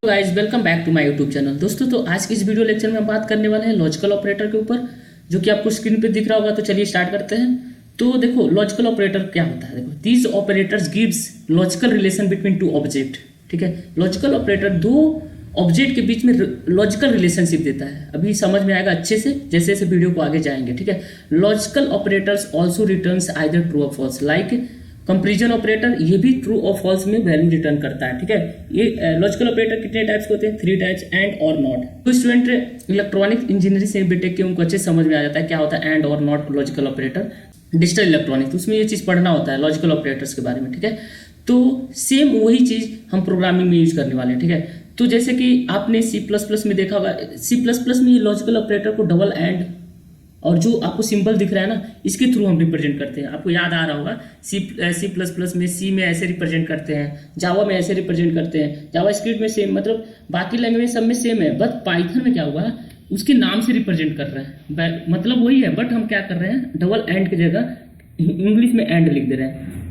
Guys welcome back to my YouTube channel. दोस्तों तो आज की इस वीडियो लेक्चर में हम बात करने वाले हैं लॉजिकल ऑपरेटर के ऊपर, जो कि आपको स्क्रीन पे दिख रहा होगा। तो चलिए स्टार्ट करते हैं। तो देखो लॉजिकल ऑपरेटर क्या होता है। देखो these operators gives logical relation between two object. ठीक है, लॉजिकल ऑपरेटर दो ऑब्जेक्ट के बीच में लॉजिकल रिलेशनशिप देता है। अभी समझ में आएगा अच्छे से जैसे जैसे वीडियो को आगे जाएंगे। ठीक है, logical operators also returns either true और फॉल्स। लाइक कंपैरिजन ऑपरेटर, ये भी ट्रू और फॉल्स में वैल्यू रिटर्न करता है। ठीक है, ये लॉजिकल ऑपरेटर कितने टाइप्स के होते हैं? 3 टाइप्स, एंड और नॉट। तो स्टूडेंट इलेक्ट्रॉनिक इंजीनियरिंग से बीटेक के उनको अच्छे समझ में आ जाता है क्या होता है एंड और not logical operator. Digital electronic तो उसमें ये चीज़ पढ़ना होता है लॉजिकल ऑपरेटर्स के बारे में। ठीक है, तो सेम वही चीज़ हम प्रोग्रामिंग में यूज करने वाले हैं। ठीक है, तो जैसे कि आपने C++ में देखा होगा, C++ में ये लॉजिकल ऑपरेटर को डबल एंड और जो आपको सिंबल दिख रहा है ना, इसके थ्रू हम रिप्रेजेंट करते हैं। आपको याद आ रहा होगा C++ में सी में ऐसे रिप्रेजेंट करते हैं, जावा में ऐसे रिप्रेजेंट करते हैं, जावा स्क्रिप्ट में सेम, मतलब बाकी लैंग्वेज सब में सेम है। बट पाइथन में क्या हुआ, उसके नाम से रिप्रेजेंट कर रहे हैं, मतलब वही है, बट हम क्या कर रहे हैं, डबल एंड की जगह इंग्लिश में एंड लिख दे रहे हैं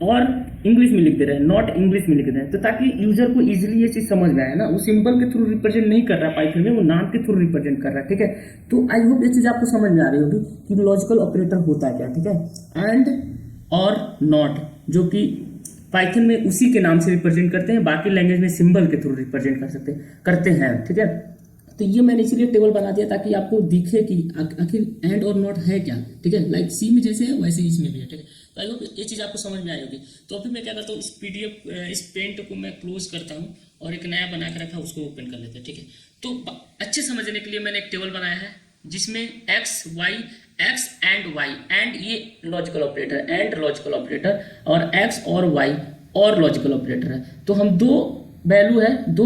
और इंग्लिश में लिख दे रहे हैं, नॉट इंग्लिश में लिख दे रहे हैं। तो ताकि यूजर को इजीली ये चीज समझ में आए ना, वो सिंबल के थ्रू रिप्रेजेंट नहीं कर रहा है पाइथन में, वो नाम के थ्रू रिप्रेजेंट कर रहा है। ठीक है, तो आई होप ये चीज आपको समझ में आ रही होगी कि लॉजिकल ऑपरेटर होता है क्या। ठीक है, एंड और नॉट जो कि पाइथन में उसी के नाम से रिप्रेजेंट करते हैं, बाकी लैंग्वेज में सिंबल के थ्रू रिप्रेजेंट करते हैं। ठीक है, तो ये मैंने इसीलिए टेबल बना दिया ताकि आपको दिखे कि आखिर एंड और नॉट है क्या। ठीक है, लाइक सी में जैसे है वैसे इसमें भी है। ठीक है, तो आई होप ये चीज़ आपको समझ में आई होगी। तो अभी मैं क्या करता हूँ, इस PDF इस पेंट को मैं क्लोज करता हूँ और एक नया बना के रखा, उसको ओपन कर लेते हैं। ठीक है, तो अच्छे समझने के लिए मैंने एक टेबल बनाया है जिसमें एक्स एंड वाई, एंड ये logical operator, and logical operator, और एक्स और वाई और लॉजिकल ऑपरेटर है। तो हम दो वैल्यू है, दो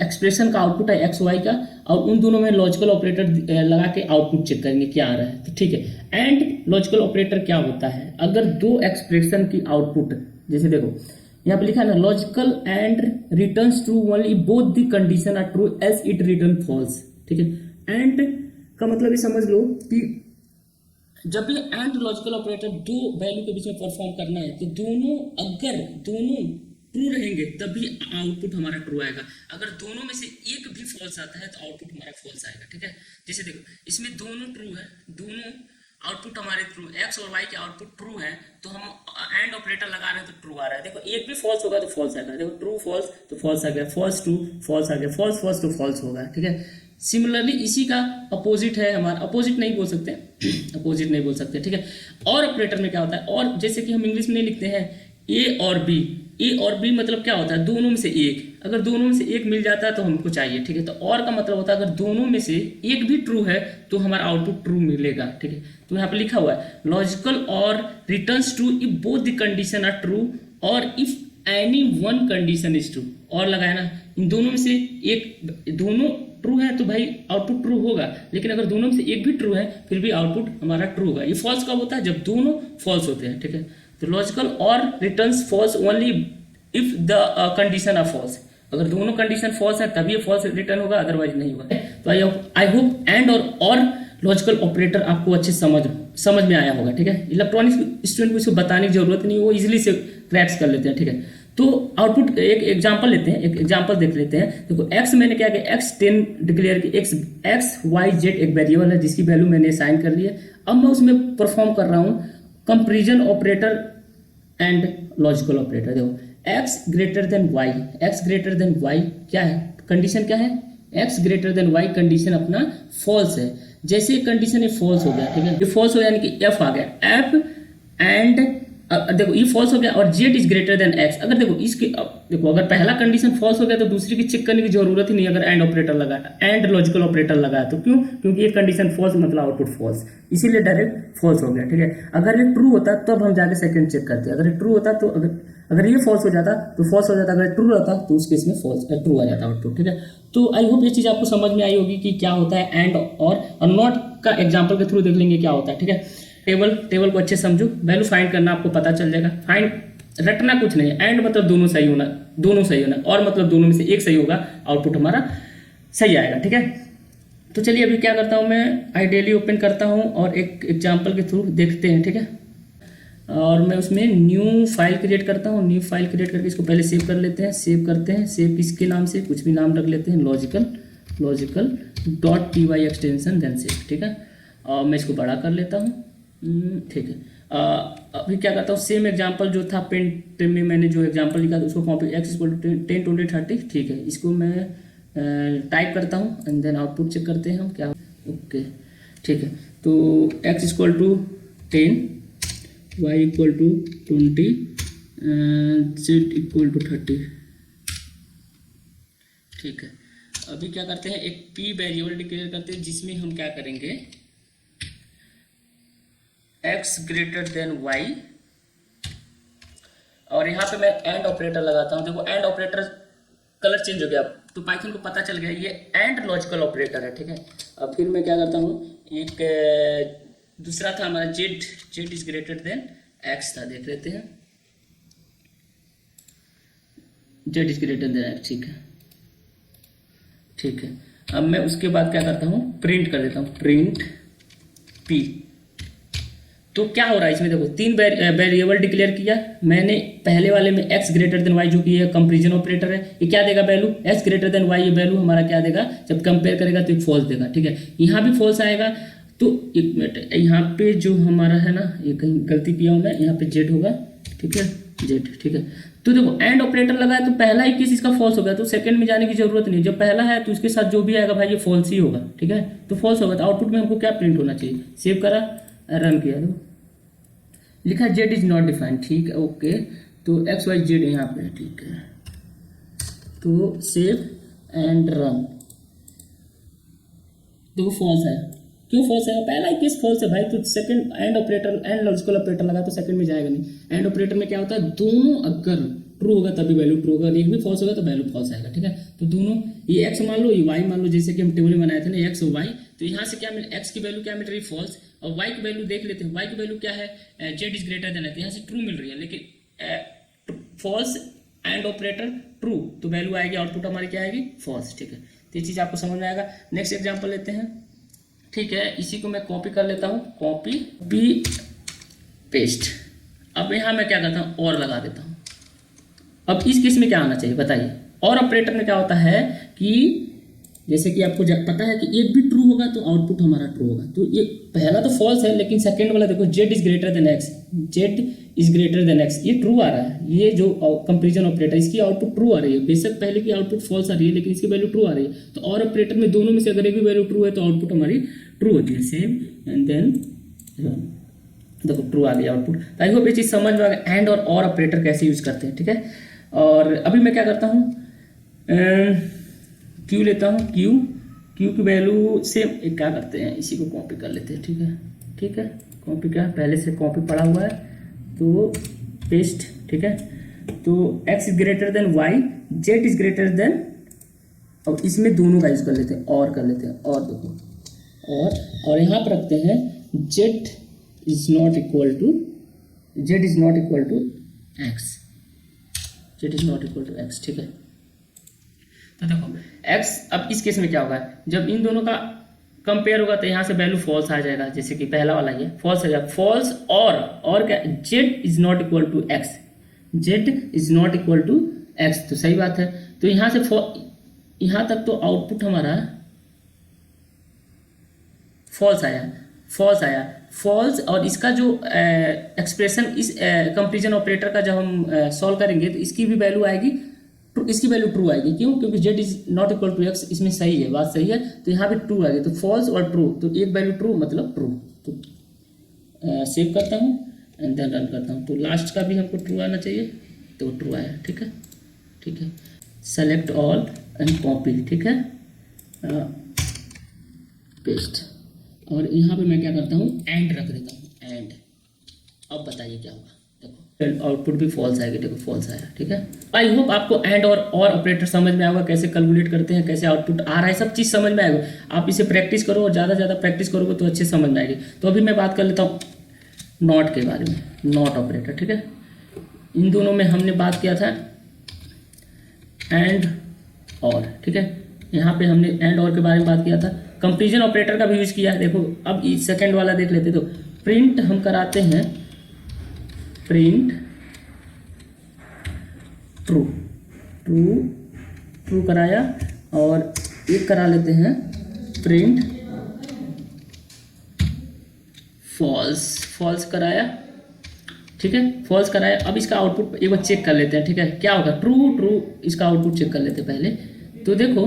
एक्सप्रेशन का आउटपुट है एक्स वाई का, और उन दोनों में लॉजिकल ऑपरेटर लगा के आउटपुट चेक करेंगे क्या आ रहा है। तो ठीक है, एंड लॉजिकल ऑपरेटर क्या होता है, अगर दो एक्सप्रेशन की आउटपुट, जैसे देखो यहाँ पे लिखा है ना, logical and returns true only both the condition are true as it return false. ठीक है, एंड का मतलब ये समझ लो कि जब भी एंड लॉजिकल ऑपरेटर दो वैल्यू के बीच में परफॉर्म करना है, तो अगर दोनों ट्रू रहेंगे तभी आउटपुट हमारा ट्रू आएगा। अगर दोनों में से एक भी फॉल्स आता है तो आउटपुट हमारा फॉल्स आएगा। ठीक है, जैसे देखो इसमें दोनों ट्रू है, दोनों आउटपुट हमारे ट्रू, एक्स और वाई के आउटपुट ट्रू है, तो हम एंड ऑपरेटर लगा रहे हैं तो ट्रू आ रहा है। देखो एक भी फॉल्स होगा तो फॉल्स आएगा। देखो ट्रू फॉल्स तो फॉल्स आ गया, फॉल्स ट्रू फॉल्स आ गया, फॉल्स फॉल्स तो फॉल्स होगा। ठीक है, सिमिलरली इसी का अपोजिट है हमारा, अपोजिट नहीं बोल सकते अपोजिट नहीं बोल सकते। ठीक है, और ऑपरेटर में क्या होता है, और जैसे कि हम इंग्लिश में नहीं लिखते हैं ए और बी, ए और बी मतलब क्या होता है, दोनों में से एक, अगर दोनों में से एक मिल जाता है तो हमको चाहिए। ठीक है, तो और का मतलब होता है अगर दोनों में से एक भी ट्रू है तो हमारा आउटपुट ट्रू मिलेगा। ठीक है, तो यहाँ पे लिखा हुआ है लॉजिकल और returns true if both the condition are true और if any one condition is true. और लगाया ना, इन दोनों में से एक, दोनों ट्रू है तो भाई आउटपुट ट्रू होगा, लेकिन अगर दोनों में से एक भी ट्रू है फिर भी आउटपुट हमारा ट्रू होगा। ये फॉल्स कब होता है, जब दोनों फॉल्स होते हैं। ठीक है, तो लॉजिकल और returns false only if the condition are false, अगर दोनों कंडीशन फॉल्स है तभी फॉल्स रिटर्न होगा, अदरवाइज नहीं होगा। तो आई होप एंड और लॉजिकल ऑपरेटर आपको अच्छे समझ में आया होगा। ठीक है, इलेक्ट्रॉनिक्स स्टूडेंट को इसको बताने की जरूरत नहीं, वो इजिली से क्रैक्स कर लेते हैं। ठीक है, तो आउटपुट एक एग्जांपल लेते हैं, एक एग्जांपल देख लेते हैं। देखो एक्स मैंने क्या किया, एक्स 10 डिक्लेयर की, एक्स वाई जेड एक वेरिएबल है जिसकी वैल्यू मैंने असाइन कर ली है। अब मैं उसमें परफॉर्म कर रहा हूँ comparison operator and logical operator. देखो X greater than Y, X greater than Y क्या है, कंडीशन क्या है, X greater than Y, condition अपना फॉल्स है। जैसे कंडीशन ये फॉल्स हो गया, ठीक है, ये फॉल्स हो गया, यानी कि एफ आ गया, एफ एंड देखो ये फॉल्स हो गया और Z is greater than x. अगर देखो इसके, देखो अगर पहला कंडीशन फॉल्स हो गया तो दूसरी की चेक करने की जरूरत ही नहीं, अगर एंड ऑपरेटर लगाया, एंड लॉजिकल ऑपरेटर लगाया तो क्यों, क्योंकि ये कंडीशन फॉल्स मतलब आउटपुट फॉल्स, इसीलिए डायरेक्ट फॉल्स हो गया। ठीक है, अगर ये ट्रू होता तब हम जाके सेकंड चेक करते, अगर ये ट्रू होता तो अगर ये फॉल्स हो जाता तो फॉल्स हो जाता, अगर ट्रू रहता तो उस केस में फॉल्स ट्रू आ जाता आउटपुट। ठीक है, तो आई होप ये चीज आपको समझ में आई होगी कि क्या होता है एंड और नॉट का एग्जाम्पल के थ्रू देख लेंगे क्या होता है। ठीक है, टेबल को अच्छे समझो, वैल्यू फाइंड करना आपको पता चल जाएगा। फाइंड रटना कुछ नहीं है, एंड मतलब दोनों सही होना, और मतलब दोनों में से एक सही होगा, आउटपुट हमारा सही आएगा। ठीक है, तो चलिए अभी क्या करता हूँ मैं, आइडियली ओपन करता हूँ और एक एग्जाम्पल के थ्रू देखते हैं। ठीक है, और मैं उसमें न्यू फाइल क्रिएट करता हूँ। न्यू फाइल क्रिएट करके इसको पहले सेव कर लेते हैं। सेव करते हैं, सेव किसके नाम से, कुछ भी नाम रख लेते हैं, logical dot P Y extension then save, ठीक है। और मैं इसको बड़ा कर लेता हूँ, ठीक है। अभी क्या करता हूँ, सेम एग्जांपल जो था पेंट में मैंने जो एग्जांपल लिखा था उसको कॉपी, x = 10 20 30, ठीक है। इसको मैं टाइप करता हूँ एंड देन आउटपुट चेक करते हैं हम क्या, ओके ठीक है। तो x = 10, y = 20, z = 30, ठीक है। अभी क्या करते हैं, एक p वेरिएबल डिक्लेयर करते हैं जिसमें हम क्या करेंगे, x > y, और यहाँ पे मैं एंड ऑपरेटर लगाता हूँ। देखो एंड ऑपरेटर कलर चेंज हो गया, तो पाइथन को पता चल गया ये एंड लॉजिकल ऑपरेटर है, ठीक है। अब फिर मैं क्या करता हूँ, एक दूसरा था हमारा z > x था, देख लेते हैं, z > x, ठीक है, ठीक है। अब मैं उसके बाद क्या करता हूँ, प्रिंट कर देता हूँ, प्रिंट p। तो क्या हो रहा है इसमें, देखो 3 वेरिएबल डिक्लेयर किया मैंने। पहले वाले में x > y जो कि ये कंपैरिजन ऑपरेटर है, ये क्या देगा वैल्यू, x > y, ये वैल्यू हमारा क्या देगा, जब कंपेयर करेगा तो फॉल्स देगा, ठीक है। यहाँ भी फॉल्स आएगा। तो एक मिनट, यहाँ पे जो हमारा है ना, ये कहीं गलती किया हूँ मैं, यहाँ पे z होगा, ठीक है, z, ठीक है। तो देखो एंड ऑपरेटर लगा है तो पहला ही केस इसका फॉल्स हो गया, तो सेकंड में जाने की जरूरत नहीं। जब पहला है तो उसके साथ जो भी आएगा भाई ये फॉल्स ही होगा, ठीक है। तो फॉल्स होगा तो आउटपुट में हमको क्या प्रिंट होना चाहिए, सेव करा, रन किया, तो लिखा z इज नॉट डिफाइंड, ठीक है, ओके। तो x y z यहाँ पे, ठीक है। तो सेव एंड रन, देखो फॉल्स है। क्यों फॉल्स है, पहला ही केस फॉल्स है भाई, तो second and operator, and logical operator लगा तो सेकंड में जाएगा नहीं। एंड ऑपरेटर में क्या होता है, दोनों अगर ट्रू होगा तभी वैल्यू ट्रू होगा, एक भी फॉल्स होगा तो वैल्यू फॉल्स आएगा, ठीक है। तो दोनों, ये x मान लो, ये y मान लो, जैसे कि हम टेबल में बनाए थे ना, x और y, तो यहाँ से क्या मिल, x की वैल्यू क्या मिल रही है, फॉल्स, और y की वैल्यू देख लेते हैं, y की वैल्यू क्या है, z > है, तो यहाँ से ट्रू मिल रही है, लेकिन फॉल्स एंड ऑपरेटर ट्रू, तो वैल्यू आएगी, आउटपुट हमारी क्या आएगी, फॉल्स, ठीक है। तो ये चीज़ आपको समझ में आएगा। नेक्स्ट एग्जाम्पल लेते हैं, ठीक है। इसी को मैं कॉपी कर लेता हूँ, कॉपी पेस्ट। अब यहाँ मैं क्या करता हूँ, और लगा देता हूँ। अब इस केस में क्या आना चाहिए बताइए, और ऑपरेटर में क्या होता है कि जैसे कि आपको पता है कि एक भी ट्रू होगा तो आउटपुट हमारा ट्रू होगा। तो ये पहला तो फॉल्स है, लेकिन सेकंड वाला देखो z > x, z > x, ये ट्रू आ रहा है। ये जो कंपैरिजन ऑपरेटर, इसकी आउटपुट ट्रू आ रही है, बेशक पहले की आउटपुट फॉल्स आ रही है लेकिन इसकी वैल्यू ट्रू आ रही है। तो और ऑपरेटर में दोनों में से अगर एक भी वैल्यू ट्रू है तो आउटपुट हमारी ट्रू होती है, सेव एंड देन रन, देखो ट्रू आ गई आउटपुट। आई होप ये चीज़ समझ में आ गया, एंड और ऑपरेटर कैसे यूज करते हैं, ठीक है। और अभी मैं क्या करता हूँ, क्यू लेता हूँ, क्यू की वैल्यू से एक क्या करते हैं, इसी को कॉपी कर लेते हैं, ठीक है, ठीक है। कॉपी क्या, पहले से कॉपी पड़ा हुआ है, तो पेस्ट, ठीक है। तो x > y, z > अब इसमें दोनों का यूज कर लेते हैं, और कर लेते हैं, और देखो और यहाँ पर रखते हैं z is not equal to x, z is not equal to x, ठीक है। तो देखो x, अब इस केस में क्या होगा, जब इन दोनों का कंपेयर होगा तो यहाँ से वैल्यू फॉल्स आ जाएगा, जैसे कि पहला वाला ये फॉल्स आ जाएगा, फॉल्स, और क्या, z is not equal to x, z is not equal to x, तो सही बात है। तो यहाँ से यहाँ तक तो आउटपुट हमारा फॉल्स आया, फॉल्स। और इसका जो एक्सप्रेशन इस कंपैरिजन ऑपरेटर का जब हम सॉल्व करेंगे तो इसकी भी वैल्यू आएगी, इसकी वैल्यू ट्रू आएगी, क्यों, क्योंकि z is not equal to x, इसमें सही है, बात सही है, तो यहाँ पे ट्रू आएगी। तो फॉल्स और ट्रू, तो एक वैल्यू ट्रू मतलब ट्रू। तो सेव करता हूँ एंड देन रन करता हूँ, तो लास्ट का भी हमको ट्रू आना चाहिए, तो ट्रू आया, ठीक है, ठीक है। सेलेक्ट ऑल एंड कॉपी, ठीक है, पेस्ट, और यहाँ पे मैं क्या करता हूँ, एंड रख देता हूँ, एंड। अब बताइए क्या होगा, देखो आउटपुट भी फॉल्स आएगी, देखो फॉल्स आया, ठीक है। आई होप आपको एंड और ऑपरेटर समझ में आएगा, कैसे कैलकुलेट करते हैं, कैसे आउटपुट आ रहा है, सब चीज़ समझ में आएगा। आप इसे प्रैक्टिस करो और ज़्यादा से ज़्यादा प्रैक्टिस करोगे तो अच्छे समझ में आएगी। तो अभी मैं बात कर लेता हूँ नॉट के बारे में, नॉट ऑपरेटर, ठीक है। इन दोनों में हमने बात किया था एंड और, ठीक है। यहाँ पे हमने एंड और के बारे में बात किया था, कंपैरिजन ऑपरेटर का भी यूज किया है। देखो अब सेकंड वाला देख लेते, तो प्रिंट हम कराते हैं प्रिंट ट्रू, ट्रू ट्रू कराया, और एक करा लेते हैं प्रिंट फॉल्स, फॉल्स कराया, ठीक है, फॉल्स कराया। अब इसका आउटपुट एक बार चेक कर लेते हैं, ठीक है, क्या होगा, ट्रू ट्रू, इसका आउटपुट चेक कर लेते हैं पहले। तो देखो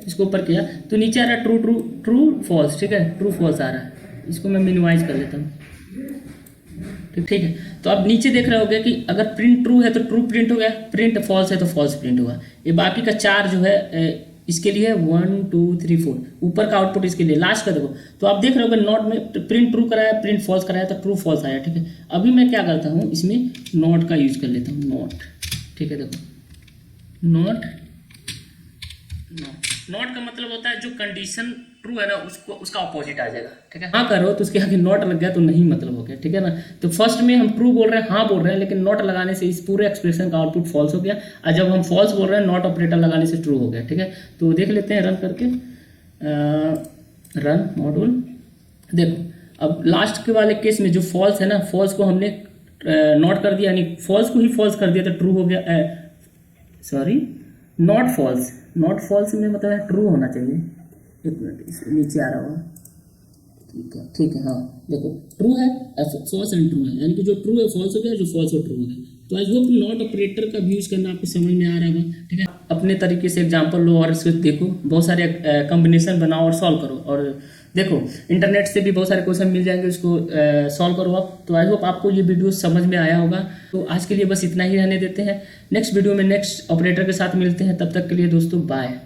इसको ऊपर किया तो नीचे आ रहा है ट्रू ट्रू ट्रू फॉल्स, ठीक है, ट्रू फॉल्स आ रहा है। इसको मैं मिनिमाइज कर लेता हूँ, ठीक है। तो अब नीचे देख रहे होगे कि अगर प्रिंट ट्रू है तो ट्रू प्रिंट हो गया, प्रिंट फॉल्स है तो फॉल्स प्रिंट होगा। ये बाकी का 4 जो है इसके लिए 1 2 3 4, ऊपर का आउटपुट इसके लिए, लास्ट का देखो। तो आप देख रहे होगे नॉट में प्रिंट ट्रू कराया, प्रिंट फॉल्स कराया तो ट्रू फॉल्स आया, ठीक है। अभी मैं क्या करता हूँ, इसमें नॉट का यूज कर लेता हूँ, नॉट, ठीक है। देखो नॉट, नॉट का मतलब होता है जो कंडीशन ट्रू है ना उसको, उसका अपोजिट आ जाएगा, ठीक है। हाँ करो तो उसके आगे नॉट लग गया तो नहीं मतलब हो गया, ठीक है ना। तो फर्स्ट में हम ट्रू बोल रहे हैं, हाँ बोल रहे हैं, लेकिन नॉट लगाने से इस पूरे एक्सप्रेशन का आउटपुट फॉल्स हो गया, और जब हम फॉल्स बोल रहे हैं नॉट ऑपरेटर लगाने से ट्रू हो गया, ठीक है। तो देख लेते हैं रन करके, रन मॉड्यूल। देखो अब लास्ट के वाले केस में जो फॉल्स है ना, फॉल्स को हमने नॉट कर दिया, यानी फॉल्स को ही फॉल्स कर दिया तो ट्रू हो गया, sorry not false, not false में मतलब है ट्रू होना चाहिए। एक मिनट नीचे आ रहा होगा, ठीक है, ठीक है। हाँ देखो ट्रू है, फॉल्स एंड ट्रू है, यानी कि जो ट्रू है फॉल्स हो गया, जो फॉल्स हो ट्रू हो गया। तो आई होप नॉट ऑपरेटर का भी यूज करना आपको समझ में आ रहा होगा, ठीक है। अपने तरीके से एग्जांपल लो और इसको देखो, बहुत सारे कॉम्बिनेशन बनाओ और सॉल्व करो, और देखो इंटरनेट से भी बहुत सारे क्वेश्चन मिल जाएंगे, उसको सॉल्व करो आप। तो आई होप आपको ये वीडियो समझ में आया होगा। तो आज के लिए बस इतना ही रहने देते हैं, नेक्स्ट वीडियो में नेक्स्ट ऑपरेटर के साथ मिलते हैं, तब तक के लिए दोस्तों बाय।